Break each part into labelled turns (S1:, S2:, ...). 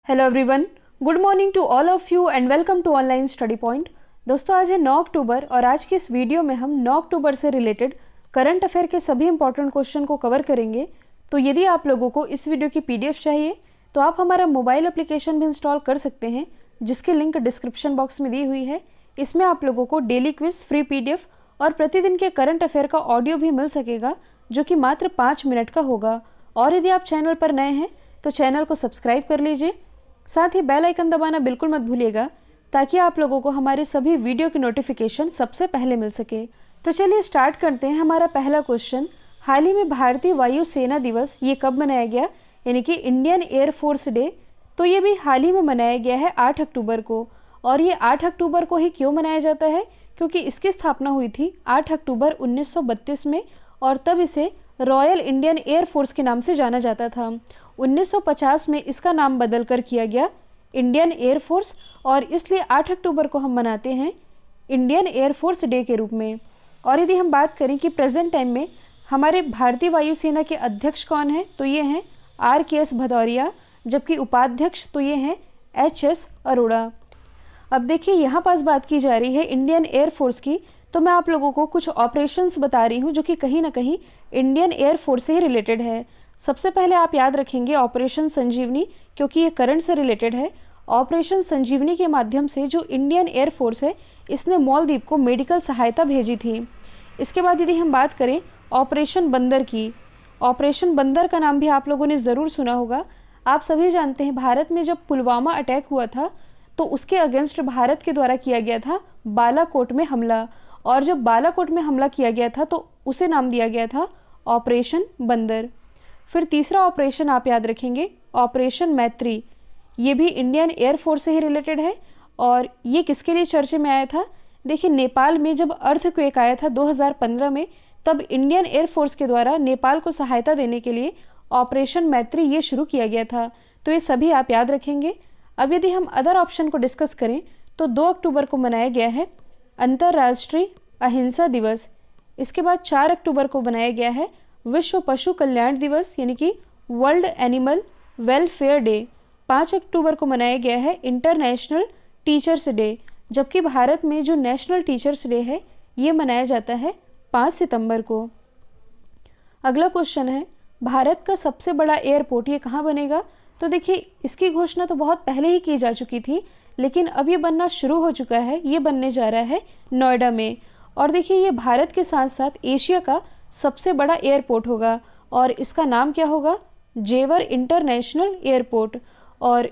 S1: Hello everyone, good morning to all of you and welcome to online study point. दोस्तों, आज है 9 अक्टूबर और आज की इस वीडियो में हम 9 अक्टूबर से रिलेटेड करंट अफेयर के सभी इंपॉर्टेंट क्वेश्चन को कवर करेंगे। तो यदि आप लोगों को इस वीडियो की पीडीएफ चाहिए तो आप हमारा मोबाइल एप्लीकेशन भी इंस्टॉल कर सकते हैं, जिसकी लिंक डिस्क्रिप्शन बॉक्स में दी हुई है। इसमें आप लोगों को डेली क्विज, फ्री पीडीएफ और प्रतिदिन के करंट अफेयर का ऑडियो भी मिल सकेगा, जो कि मात्र 5 मिनट का होगा। और यदि आप चैनल पर नए हैं तो चैनल को सब्सक्राइब कर लीजिए, साथ ही बेल आइकन दबाना बिल्कुल मत भूलिएगा, ताकि आप लोगों को हमारे सभी वीडियो की नोटिफिकेशन सबसे पहले मिल सके। तो चलिए स्टार्ट करते हैं। हमारा पहला क्वेश्चन, हाल ही में भारतीय वायु सेना दिवस ये कब मनाया गया, यानी कि इंडियन एयरफोर्स डे। तो ये भी हाल ही में मनाया गया है 8 अक्टूबर को। और ये 8 अक्टूबर को ही क्यों मनाया जाता है, क्योंकि इसकी स्थापना हुई थी 8 अक्टूबर 1932 में, और तब इसे रॉयल इंडियन एयरफोर्स के नाम से जाना जाता था। 1950 में इसका नाम बदलकर किया गया इंडियन एयरफोर्स, और इसलिए 8 अक्टूबर को हम मनाते हैं इंडियन एयरफोर्स डे के रूप में। और यदि हम बात करें कि प्रेजेंट टाइम में हमारे भारतीय वायुसेना के अध्यक्ष कौन हैं, तो ये हैं RKS भदौरिया, जबकि उपाध्यक्ष तो ये हैं HS अरोड़ा। अब देखिए, यहाँ पास बात की जा रही है इंडियन एयरफोर्स की, तो मैं आप लोगों को कुछ ऑपरेशंस बता रही हूँ जो कि कहीं ना कहीं इंडियन एयरफोर्स से ही रिलेटेड है। सबसे पहले आप याद रखेंगे ऑपरेशन संजीवनी, क्योंकि ये करंट से रिलेटेड है। ऑपरेशन संजीवनी के माध्यम से जो इंडियन एयरफोर्स है, इसने मालदीव को मेडिकल सहायता भेजी थी। इसके बाद यदि हम बात करें ऑपरेशन बंदर की, ऑपरेशन बंदर का नाम भी आप लोगों ने ज़रूर सुना होगा। आप सभी जानते हैं, भारत में जब पुलवामा अटैक हुआ था तो उसके अगेंस्ट भारत के द्वारा किया गया था बालाकोट में हमला, और जब बालाकोट में हमला किया गया था तो उसे नाम दिया गया था ऑपरेशन बंदर। फिर तीसरा ऑपरेशन आप याद रखेंगे ऑपरेशन मैत्री, ये भी इंडियन एयरफोर्स से ही रिलेटेड है। और ये किसके लिए चर्चे में आया था, देखिए नेपाल में जब अर्थक्वेक आया था 2015 में, तब इंडियन एयरफोर्स के द्वारा नेपाल को सहायता देने के लिए ऑपरेशन मैत्री ये शुरू किया गया था। तो ये सभी आप याद रखेंगे। अब यदि हम अदर ऑप्शन को डिस्कस करें तो 2 अक्टूबर को मनाया गया है अंतर्राष्ट्रीय अहिंसा दिवस। इसके बाद 4 अक्टूबर को बनाया गया है विश्व पशु कल्याण दिवस, यानी कि वर्ल्ड एनिमल वेलफेयर डे। 5 अक्टूबर को मनाया गया है इंटरनेशनल टीचर्स डे, जबकि भारत में जो नेशनल टीचर्स डे है ये मनाया जाता है 5 सितंबर को। अगला क्वेश्चन है, भारत का सबसे बड़ा एयरपोर्ट ये कहाँ बनेगा। तो देखिए, इसकी घोषणा तो बहुत पहले ही की जा चुकी थी, लेकिन अब ये बनना शुरू हो चुका है। ये बनने जा रहा है नोएडा में। और देखिए, ये भारत के साथ साथ एशिया का सबसे बड़ा एयरपोर्ट होगा, और इसका नाम क्या होगा, जेवर इंटरनेशनल एयरपोर्ट। और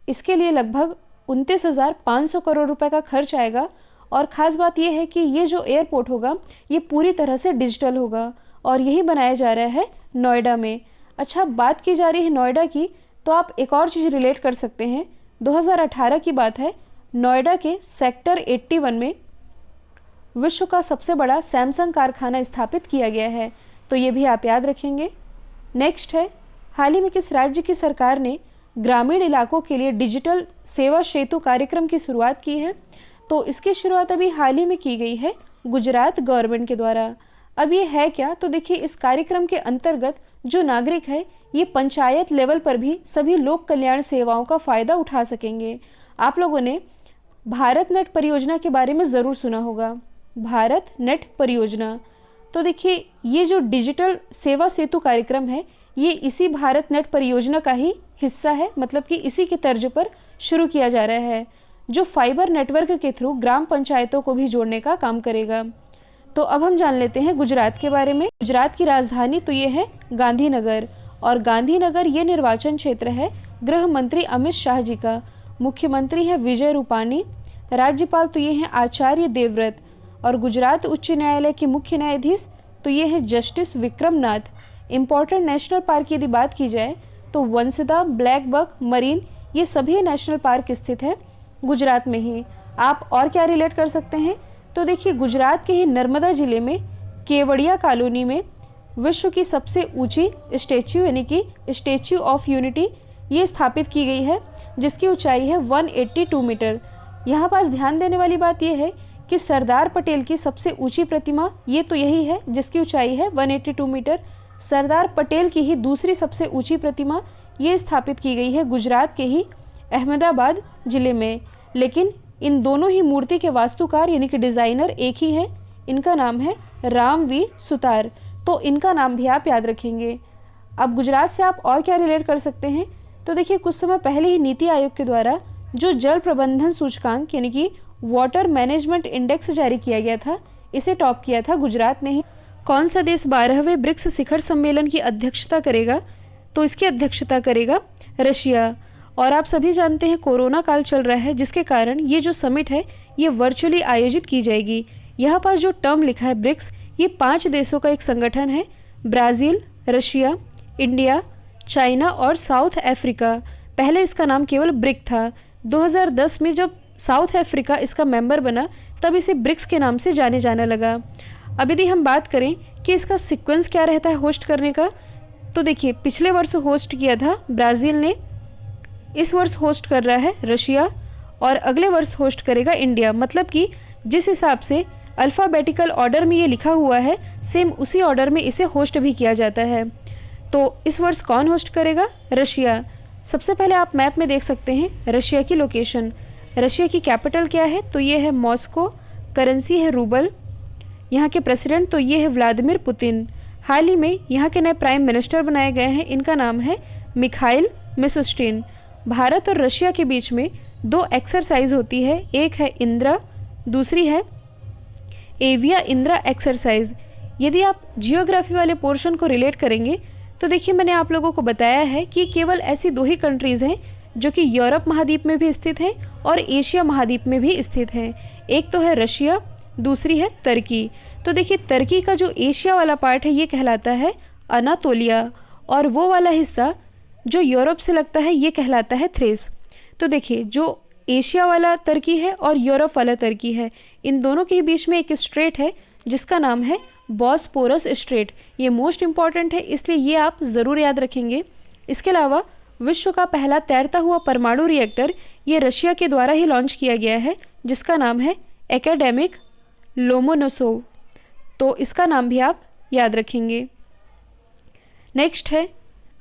S1: इसके लिए लगभग 29,500 करोड़ रुपए का खर्च आएगा। और ख़ास बात यह है कि ये जो एयरपोर्ट होगा ये पूरी तरह से डिजिटल होगा, और यही बनाया जा रहा है नोएडा में। अच्छा, बात की जा रही है नोएडा की, तो आप एक और चीज़ रिलेट कर सकते हैं। 2018 की बात है, नोएडा के सेक्टर 81 में विश्व का सबसे बड़ा सैमसंग कारखाना स्थापित किया गया है। तो ये भी आप याद रखेंगे। नेक्स्ट है, हाल ही में किस राज्य की सरकार ने ग्रामीण इलाकों के लिए डिजिटल सेवा सेतु कार्यक्रम की शुरुआत की है। तो इसकी शुरुआत अभी हाल ही में की गई है गुजरात गवर्नमेंट के द्वारा। अब ये है क्या, तो देखिए, इस कार्यक्रम के अंतर्गत जो नागरिक है ये पंचायत लेवल पर भी सभी लोक कल्याण सेवाओं का फ़ायदा उठा सकेंगे। आप लोगों ने भारत नेट परियोजना के बारे में ज़रूर सुना होगा, भारत नेट परियोजना। तो देखिए, ये जो डिजिटल सेवा सेतु कार्यक्रम है ये इसी भारत नेट परियोजना का ही हिस्सा है, मतलब कि इसी के तर्ज पर शुरू किया जा रहा है, जो फाइबर नेटवर्क के थ्रू ग्राम पंचायतों को भी जोड़ने का काम करेगा। तो अब हम जान लेते हैं गुजरात के बारे में। गुजरात की राजधानी तो ये है गांधीनगर, और गांधीनगर ये निर्वाचन क्षेत्र है गृह मंत्री अमित शाह जी का। मुख्यमंत्री है विजय रूपाणी, राज्यपाल तो ये हैं आचार्य देवव्रत, और गुजरात उच्च न्यायालय के मुख्य न्यायाधीश तो ये है जस्टिस विक्रम नाथ। इम्पॉर्टेंट नेशनल पार्क की यदि बात की जाए तो वंसदा, ब्लैक बक, मरीन, ये सभी नेशनल पार्क स्थित है गुजरात में ही। आप और क्या रिलेट कर सकते हैं, तो देखिए, गुजरात के ही नर्मदा जिले में केवड़िया कॉलोनी में विश्व की सबसे ऊंची स्टैच्यू, यानी कि स्टैच्यू ऑफ यूनिटी, ये स्थापित की गई है, जिसकी ऊंचाई है 182 मीटर। यहाँ पास ध्यान देने वाली बात यह है कि सरदार पटेल की सबसे ऊंची प्रतिमा ये तो यही है, जिसकी ऊंचाई है 182 मीटर। सरदार पटेल की ही दूसरी सबसे ऊंची प्रतिमा ये स्थापित की गई है गुजरात के ही अहमदाबाद ज़िले में। लेकिन इन दोनों ही मूर्ति के वास्तुकार यानी कि डिज़ाइनर एक ही है, इनका नाम है राम वी सुतार। तो इनका नाम भी आप याद रखेंगे। अब गुजरात से आप और क्या रिलेट कर सकते हैं, तो देखिए कुछ समय पहले ही नीति आयोग के द्वारा जो जल प्रबंधन सूचकांक यानी कि वाटर मैनेजमेंट इंडेक्स जारी किया गया था, इसे टॉप किया था गुजरात ने ही। कौन सा देश 12वें ब्रिक्स शिखर सम्मेलन की अध्यक्षता करेगा, तो इसकी अध्यक्षता करेगा रशिया। और आप सभी जानते हैं कोरोना काल चल रहा है, जिसके कारण ये जो समिट है ये वर्चुअली आयोजित की जाएगी। यहाँ पर जो टर्म लिखा है ब्रिक्स, ये 5 देशों का एक संगठन है, ब्राज़ील, रशिया, इंडिया, चाइना और साउथ अफ्रीका। पहले इसका नाम केवल ब्रिक था। 2010 में जब साउथ अफ्रीका इसका मेंबर बना, तब इसे ब्रिक्स के नाम से जाने जाने लगा। अब यदि हम बात करें कि इसका सीक्वेंस क्या रहता है होस्ट करने का, तो देखिए पिछले वर्ष होस्ट किया था ब्राज़ील ने, इस वर्ष होस्ट कर रहा है रशिया और अगले वर्ष होस्ट करेगा इंडिया। मतलब कि जिस हिसाब से अल्फ़ाबेटिकल ऑर्डर में ये लिखा हुआ है, सेम उसी ऑर्डर में इसे होस्ट भी किया जाता है। तो इस वर्ष कौन होस्ट करेगा? रशिया। सबसे पहले आप मैप में देख सकते हैं रशिया की लोकेशन। रशिया की कैपिटल क्या है, तो ये है मॉस्को, करेंसी है रूबल, यहाँ के प्रेसिडेंट तो ये है व्लादिमीर पुतिन। हाल ही में यहाँ के नए प्राइम मिनिस्टर बनाए गए हैं, इनका नाम है मिखाइल मिशुस्टिन। भारत और रशिया के बीच में 2 एक्सरसाइज होती है, एक है इंद्रा, दूसरी है एविया इंद्रा एक्सरसाइज। यदि आप जियोग्राफी वाले पोर्शन को रिलेट करेंगे तो देखिए मैंने आप लोगों को बताया है कि केवल ऐसी 2 ही कंट्रीज़ हैं जो कि यूरोप महाद्वीप में भी स्थित हैं और एशिया महाद्वीप में भी स्थित हैं। एक तो है रशिया, दूसरी है तुर्की। तो देखिए तुर्की का जो एशिया वाला पार्ट है ये कहलाता है अनातोलिया, और वो वाला हिस्सा जो यूरोप से लगता है ये कहलाता है थ्रेस। तो देखिए जो एशिया वाला तुर्की है और यूरोप वाला तुर्की है, इन दोनों के बीच में एक स्ट्रेट है जिसका नाम है बॉस्पोरस स्ट्रेट। ये मोस्ट इंपॉर्टेंट है, इसलिए ये आप ज़रूर याद रखेंगे। इसके अलावा विश्व का पहला तैरता हुआ परमाणु रिएक्टर ये रशिया के द्वारा ही लॉन्च किया गया है, जिसका नाम है एकेडेमिक लोमोनोसोव। तो इसका नाम भी आप याद रखेंगे। नेक्स्ट है,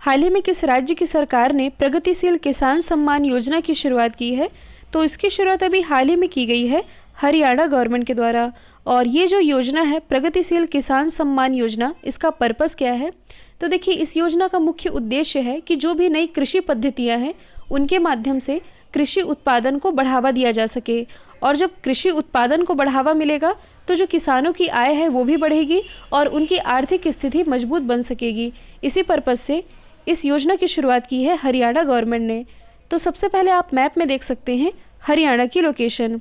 S1: हाल ही में किस राज्य की सरकार ने प्रगतिशील किसान सम्मान योजना की शुरुआत की है, तो इसकी शुरुआत अभी हाल ही में की गई है हरियाणा गवर्नमेंट के द्वारा। और ये जो योजना है प्रगतिशील किसान सम्मान योजना, इसका पर्पस क्या है, तो देखिए इस योजना का मुख्य उद्देश्य है कि जो भी नई कृषि पद्धतियां हैं उनके माध्यम से कृषि उत्पादन को बढ़ावा दिया जा सके। और जब कृषि उत्पादन को बढ़ावा मिलेगा तो जो किसानों की आय है वो भी बढ़ेगी और उनकी आर्थिक स्थिति मजबूत बन सकेगी। इसी पर्पस से इस योजना की शुरुआत की है हरियाणा गवर्नमेंट ने। तो सबसे पहले आप मैप में देख सकते हैं हरियाणा की लोकेशन।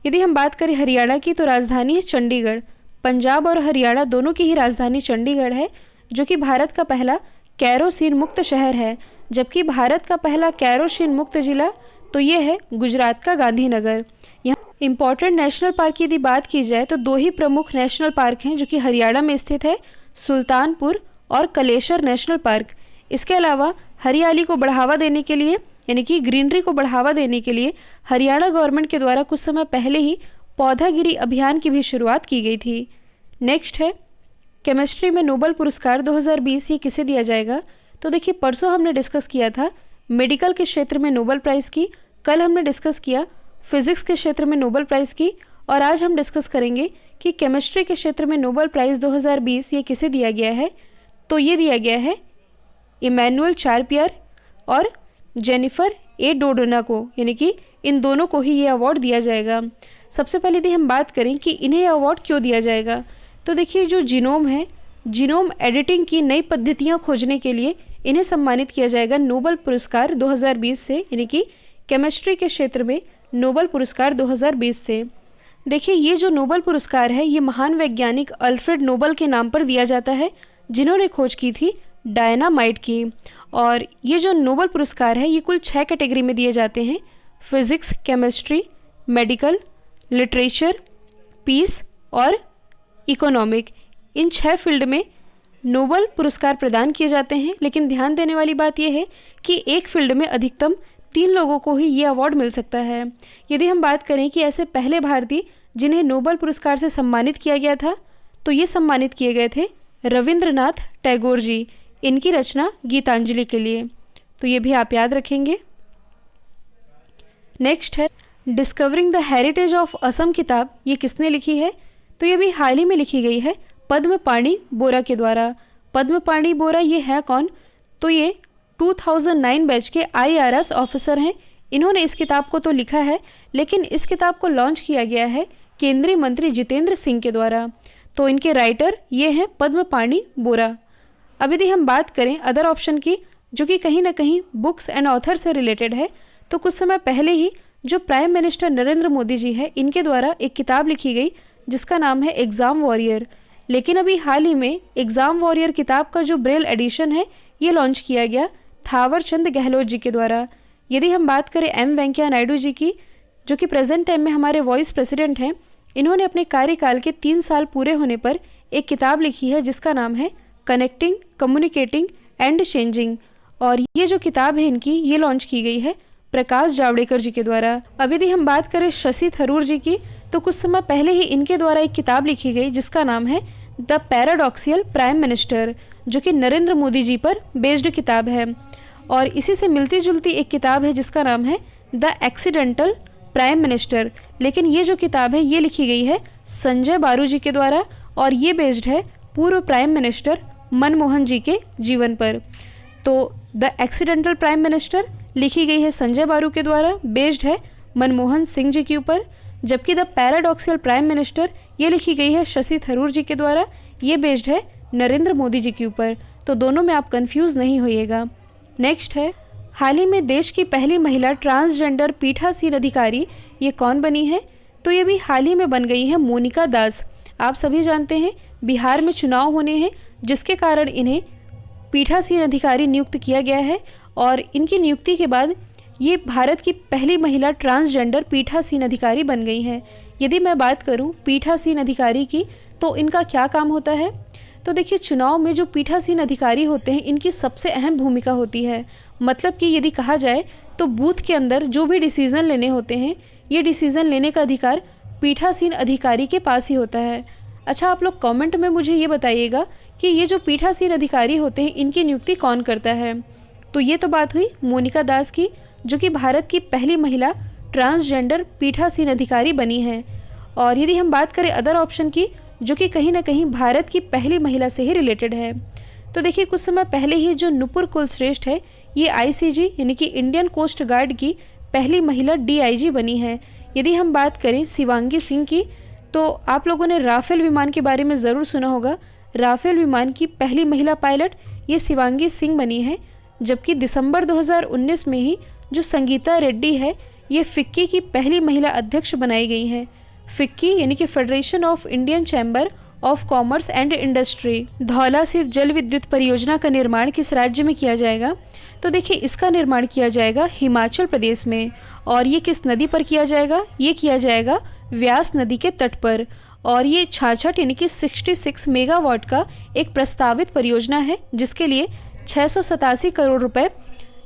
S1: यदि हम बात करें हरियाणा की तो राजधानी है चंडीगढ़। पंजाब और हरियाणा दोनों की ही राजधानी चंडीगढ़ है, जो कि भारत का पहला केरोसिन मुक्त शहर है। जबकि भारत का पहला केरोसिन मुक्त जिला तो ये है गुजरात का गांधीनगर। यहाँ इम्पॉर्टेंट नेशनल पार्क की यदि बात की जाए तो 2 ही प्रमुख नेशनल पार्क हैं जो कि हरियाणा में स्थित है, सुल्तानपुर और कलेश्वर नेशनल पार्क। इसके अलावा हरियाली को बढ़ावा देने के लिए यानी कि ग्रीनरी को बढ़ावा देने के लिए हरियाणा गवर्नमेंट के द्वारा कुछ समय पहले ही पौधागिरी अभियान की भी शुरुआत की गई थी। नेक्स्ट है, केमिस्ट्री में नोबेल पुरस्कार 2020 ये किसे दिया जाएगा, तो देखिए परसों हमने डिस्कस किया था मेडिकल के क्षेत्र में नोबेल प्राइज़ की, कल हमने डिस्कस किया फिजिक्स के क्षेत्र में नोबेल प्राइज़ की, और आज हम डिस्कस करेंगे कि केमिस्ट्री के क्षेत्र में नोबेल प्राइज़ 2020 ये किसे दिया गया है। तो ये दिया गया है इमैनुअल चार्पियर और जेनिफर ए डोडोना को, यानी कि इन दोनों को ही ये अवार्ड दिया जाएगा। सबसे पहले यदि हम बात करें कि इन्हें अवार्ड क्यों दिया जाएगा, तो देखिए जो जीनोम है, जीनोम एडिटिंग की नई पद्धतियां खोजने के लिए इन्हें सम्मानित किया जाएगा नोबेल पुरस्कार 2020 से, यानी कि केमिस्ट्री के क्षेत्र में नोबेल पुरस्कार 2020 से। देखिए ये जो नोबेल पुरस्कार है ये महान वैज्ञानिक अल्फ्रेड नोबेल के नाम पर दिया जाता है, जिन्होंने खोज की थी डायनामाइट की। और ये जो नोबेल पुरस्कार है ये कुल 6 कैटेगरी में दिए जाते हैं, physics, chemistry, medical, literature, peace और इकोनॉमिक। इन 6 फील्ड में नोबेल पुरस्कार प्रदान किए जाते हैं। लेकिन ध्यान देने वाली बात यह है कि एक फील्ड में अधिकतम 3 लोगों को ही ये अवार्ड मिल सकता है। यदि हम बात करें कि ऐसे पहले भारतीय जिन्हें नोबेल पुरस्कार से सम्मानित किया गया था, तो ये सम्मानित किए गए थे रविंद्रनाथ टैगोर जी, इनकी रचना गीतांजलि के लिए। तो ये भी आप याद रखेंगे। नेक्स्ट है discovering the heritage of Assam किताब, ये किसने लिखी है? तो ये भी हाल ही में लिखी गई है पद्मपाणि बोरा के द्वारा। पद्मपाणि बोरा ये है कौन? तो ये 2009 बैच के IRS ऑफिसर हैं। इन्होंने इस किताब को तो लिखा है, लेकिन इस किताब को लॉन्च किया गया है केंद्रीय मंत्री जितेंद्र सिंह के द्वारा। तो इनके राइटर ये हैं पद्मपाणि बोरा। अब यदि हम बात करें अदर ऑप्शन की, जो कि कहीं ना कहीं बुक्स एंड ऑथर से रिलेटेड है, तो कुछ समय पहले ही जो प्राइम मिनिस्टर नरेंद्र मोदी जी है, इनके द्वारा एक किताब लिखी गई जिसका नाम है एग्ज़ाम वॉरियर। लेकिन अभी हाल ही में एग्ज़ाम वॉरियर किताब का जो ब्रेल एडिशन है ये लॉन्च किया गया थावर चंद गहलोत जी के द्वारा। यदि हम बात करें M वेंकैया नायडू जी की, जो कि प्रेजेंट टाइम में हमारे वाइस प्रेसिडेंट हैं, इन्होंने अपने कार्यकाल के 3 साल पूरे होने पर एक किताब लिखी है जिसका नाम है कनेक्टिंग, कम्युनिकेटिंग एंड चेंजिंग। और ये जो किताब है इनकी, ये लॉन्च की गई है प्रकाश जावड़ेकर जी के द्वारा। अब यदि हम बात करें शशि थरूर जी की, तो कुछ समय पहले ही इनके द्वारा एक किताब लिखी गई जिसका नाम है द पैराडॉक्सियल प्राइम मिनिस्टर, जो कि नरेंद्र मोदी जी पर बेस्ड किताब है। और इसी से मिलती जुलती एक किताब है जिसका नाम है द एक्सीडेंटल प्राइम मिनिस्टर। लेकिन ये जो किताब है ये लिखी गई है संजय बारू जी के द्वारा, और ये बेस्ड है पूर्व प्राइम मिनिस्टर मनमोहन जी के जीवन पर। तो द एक्सीडेंटल प्राइम मिनिस्टर लिखी गई है संजय बारू के द्वारा, बेस्ड है मनमोहन सिंह जी के ऊपर, जबकि द पैराडॉक्सियल प्राइम मिनिस्टर ये लिखी गई है शशि थरूर जी के द्वारा, ये बेस्ड है नरेंद्र मोदी जी के ऊपर। तो दोनों में आप कंफ्यूज नहीं होइएगा। नेक्स्ट है हाल ही में देश की पहली महिला ट्रांसजेंडर पीठासीन अधिकारी, ये कौन बनी है? तो ये भी हाल ही में बन गई है मोनिका दास। आप सभी जानते हैं बिहार में चुनाव होने हैं, जिसके कारण इन्हें पीठासीन अधिकारी नियुक्त किया गया है, और इनकी नियुक्ति के बाद ये भारत की पहली महिला ट्रांसजेंडर पीठासीन अधिकारी बन गई हैं। यदि मैं बात करूं पीठासीन अधिकारी की, तो इनका क्या काम होता है? तो देखिए, चुनाव में जो पीठासीन अधिकारी होते हैं इनकी सबसे अहम भूमिका होती है। मतलब कि यदि कहा जाए तो बूथ के अंदर जो भी डिसीज़न लेने होते हैं, ये डिसीज़न लेने का अधिकार पीठासीन अधिकारी के पास ही होता है। अच्छा, आप लोग कमेंट में मुझे ये बताइएगा कि ये जो पीठासीन अधिकारी होते हैं इनकी नियुक्ति कौन करता है? तो ये तो बात हुई मोनिका दास की, जो कि भारत की पहली महिला ट्रांसजेंडर पीठासीन अधिकारी बनी है। और यदि हम बात करें अदर ऑप्शन की, जो कि कहीं ना कहीं भारत की पहली महिला से ही रिलेटेड है, तो देखिए कुछ समय पहले ही जो नुपुर कुलश्रेष्ठ है, ये ICG यानी कि इंडियन कोस्ट गार्ड की पहली महिला DIG बनी है। यदि हम बात करें शिवांगी सिंह की, तो आप लोगों ने राफेल विमान के बारे में ज़रूर सुना होगा। राफेल विमान की पहली महिला पायलट ये शिवांगी सिंह बनी है। जबकि दिसंबर 2019 में ही जो संगीता रेड्डी है, ये फिक्की की पहली महिला अध्यक्ष बनाई गई हैं। फिक्की यानी कि federation of Indian chamber of commerce and industry. Dhaula स्थित जल विद्युत परियोजना का निर्माण किस राज्य में किया जाएगा? तो देखिए, इसका निर्माण किया जाएगा हिमाचल प्रदेश में। और ये किस नदी पर किया जाएगा? ये किया जाएगा व्यास नदी के तट पर। और ये 66 यानी कि 66 मेगावाट का एक प्रस्तावित परियोजना है, जिसके लिए 687 करोड़ रुपए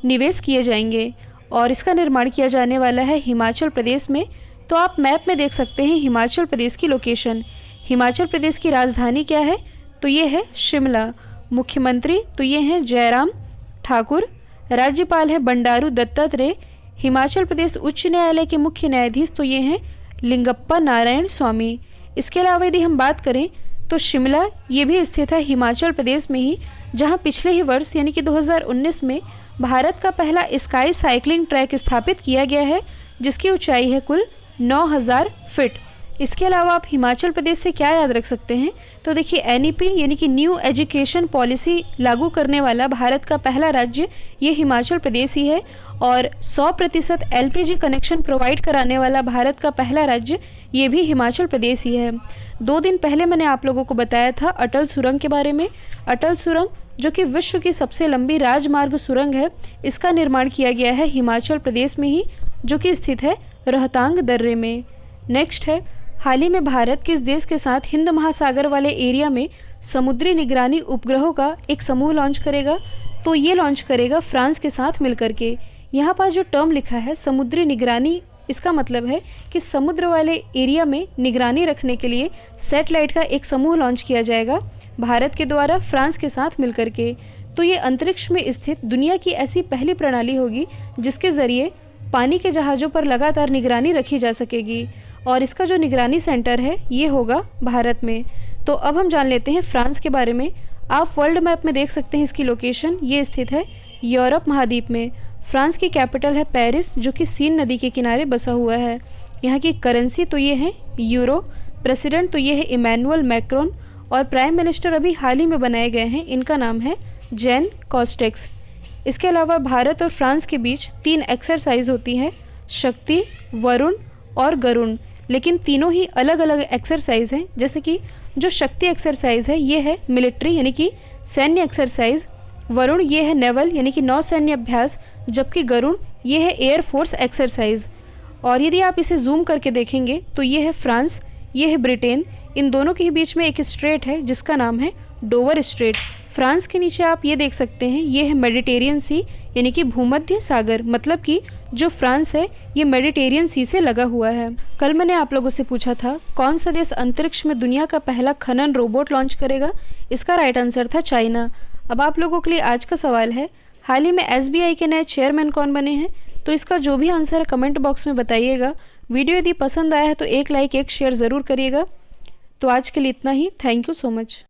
S1: निवेश किए जाएंगे, और इसका निर्माण किया जाने वाला है हिमाचल प्रदेश में। तो आप मैप में देख सकते हैं हिमाचल प्रदेश की लोकेशन। हिमाचल प्रदेश की राजधानी क्या है? तो ये है शिमला। मुख्यमंत्री तो ये हैं जयराम ठाकुर। राज्यपाल है बंडारू दत्तात्रेय। हिमाचल प्रदेश उच्च न्यायालय के मुख्य न्यायाधीश तो ये हैं लिंगप्पा नारायण स्वामी। इसके अलावा यदि हम बात करें तो शिमला ये भी स्थित है हिमाचल प्रदेश में ही, जहां पिछले ही वर्ष यानी कि 2019 में भारत का पहला स्काई साइकिलिंग ट्रैक स्थापित किया गया है, जिसकी ऊंचाई है कुल 9000 फीट। इसके अलावा आप हिमाचल प्रदेश से क्या याद रख सकते हैं? तो देखिए, NEP यानी कि न्यू एजुकेशन पॉलिसी लागू करने वाला भारत का पहला राज्य ये हिमाचल प्रदेश ही है, और 100% LPG कनेक्शन प्रोवाइड कराने वाला भारत का पहला राज्य ये भी हिमाचल प्रदेश ही है। 2 दिन पहले मैंने आप लोगों को बताया था अटल सुरंग के बारे में। अटल सुरंग जो कि विश्व की सबसे लंबी राजमार्ग सुरंग है, इसका निर्माण किया गया है हिमाचल प्रदेश में ही, जो कि स्थित है रोहतांग दर्रे में। नेक्स्ट है, हाल ही में भारत किस देश के साथ हिंद महासागर वाले एरिया में समुद्री निगरानी उपग्रहों का एक समूह लॉन्च करेगा? तो ये लॉन्च करेगा फ्रांस के साथ मिलकर के। यहाँ पर जो टर्म लिखा है समुद्री निगरानी, इसका मतलब है कि समुद्र वाले एरिया में निगरानी रखने के लिए सैटेलाइट का एक समूह लॉन्च किया जाएगा भारत के द्वारा फ्रांस के साथ मिलकर के। तो ये अंतरिक्ष में स्थित दुनिया की ऐसी पहली प्रणाली होगी जिसके ज़रिए पानी के जहाज़ों पर लगातार निगरानी रखी जा सकेगी, और इसका जो निगरानी सेंटर है ये होगा भारत में। तो अब हम जान लेते हैं फ्रांस के बारे में। आप वर्ल्ड मैप में देख सकते हैं इसकी लोकेशन, ये स्थित है यूरोप महाद्वीप में। फ्रांस की कैपिटल है पेरिस, जो कि सीन नदी के किनारे बसा हुआ है। यहाँ की करेंसी तो ये है यूरो, प्रेसिडेंट तो ये है इमैनुअल मैक्रोन, और प्राइम मिनिस्टर अभी हाल ही में बनाए गए हैं, इनका नाम है जेन कॉस्टेक्स। इसके अलावा भारत और फ्रांस के बीच 3 एक्सरसाइज होती हैं, शक्ति, वरुण और गरुण, लेकिन तीनों ही अलग अलग एक्सरसाइज हैं। जैसे कि जो शक्ति एक्सरसाइज है ये है मिलिट्री यानी कि सैन्य एक्सरसाइज, वरुण ये है नेवल यानी कि नौसैन्य अभ्यास, जबकि गरुण ये है एयरफोर्स एक्सरसाइज। और यदि आप इसे जूम करके देखेंगे तो ये है फ्रांस, ये है ब्रिटेन, इन दोनों के बीच में एक स्ट्रेट है जिसका नाम है डोवर स्ट्रेट। फ्रांस के नीचे आप ये देख सकते हैं, ये है मेडिटेरियन सी यानी कि भूमध्य सागर, मतलब कि जो फ्रांस है ये मेडिटेरियन सी से लगा हुआ है। कल मैंने आप लोगों से पूछा था कौन सा देश अंतरिक्ष में दुनिया का पहला खनन रोबोट लॉन्च करेगा। इसका राइट आंसर था चाइना। अब आप लोगों के लिए आज का सवाल है, हाल ही में SBI के नए चेयरमैन कौन बने हैं। तो इसका जो भी आंसर है कमेंट बॉक्स में बताइएगा। वीडियो यदि पसंद आया है तो एक लाइक एक शेयर ज़रूर करिएगा। तो आज के लिए इतना ही। Thank you so much.